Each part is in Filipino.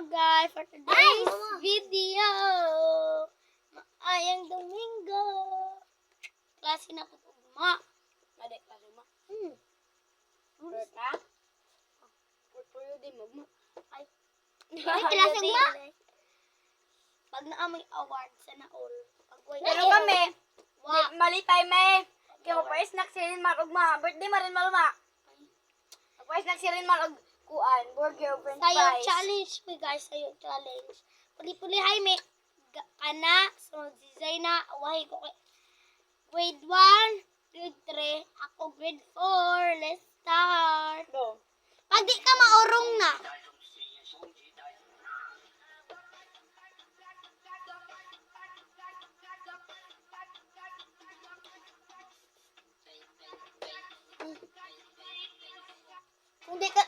guys, for today's video. Maayang Domingo. Klase na po ito, ma. Mali, klase ma. Berta? Purpuyo din mo, ma. Ay, klase ma. Pag naamay award, sana all. Pero kami, mali tayo may. Kaya mo pa snack si Rin Marugma. Birthday mo rin maluma. Pa snack si Rin Marug kuan. Burger, french Sayo fries. challenge mo guys, sayo challenge. Puli-puli Jaime. Ana, sunod si Zaina. Wahi ko kay grade 1, grade 3. Ako grade 4. Let's start. No. Pag di ka maurong na. Hindi ka...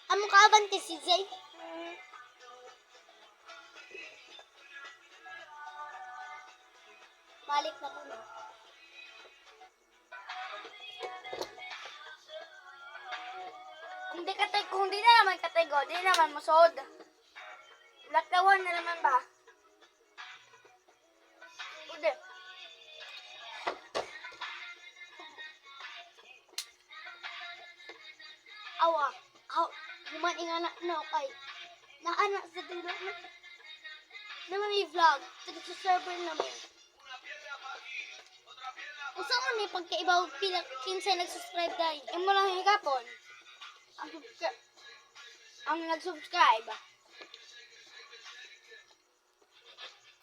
Amo ka abante si Zay? Balik na po na. Kung di na naman katego, di naman masod. Laktawan na naman ba? Ude. Awa. Human ingana na kay. Naana sa dulo na. Naman may vlog. Ito sa server naman. Usa man ni pagkaibaw pila kinsa nag-subscribe dai. Imo lang higapon. Ang nag-subscribe.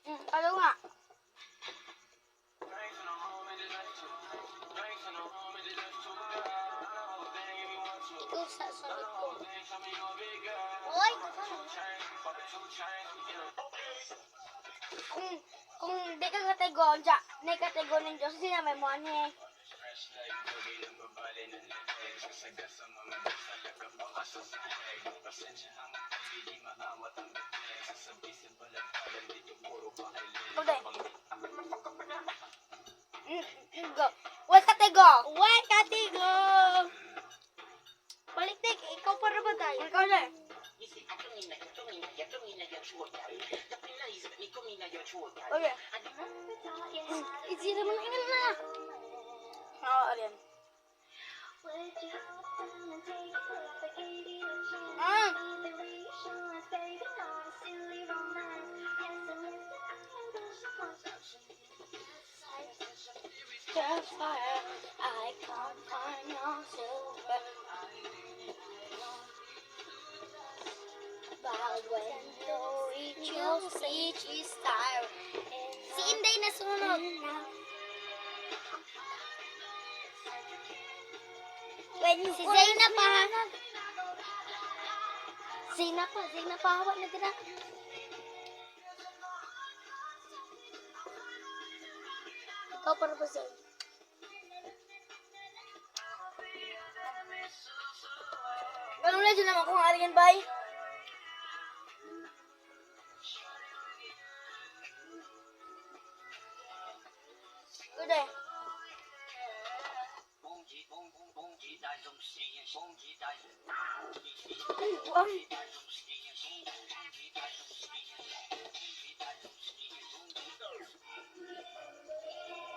Ano nga? Ikaw sa salit ko. Oy, Kung di ka katego, may katego ng Diyos, sila may money. Okay. Go. Wal katego. Why katigo? Balik dik, ikaw para ba tayo? Ikaw na. Okay. Isi naman ingin na. Oo, alin. Fire, I can't find your silver. But when you reach your stage style. Si Inday na sunod. Si Zayna pa. Zayna pa hawak na tira. Ikaw para ba Zay? Ganun na dyan naman kung alin bay. Good day.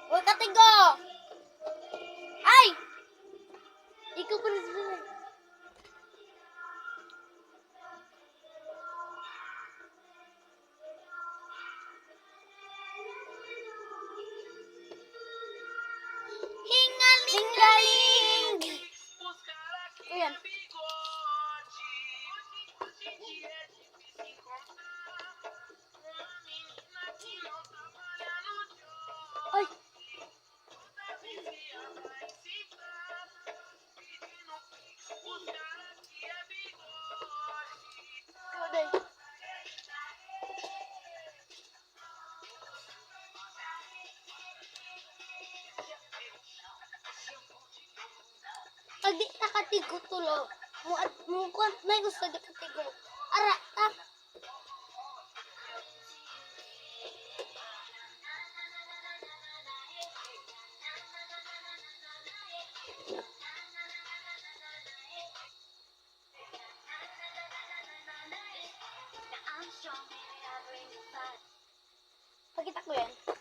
Uy, katigo! Ay! Ikaw para sa Zay. Hingaling! Ayan. Ay! Good day. Pag di nakatigo tulo, mukuan na gusto di katigo. Ara, ta. Pakita ko yan.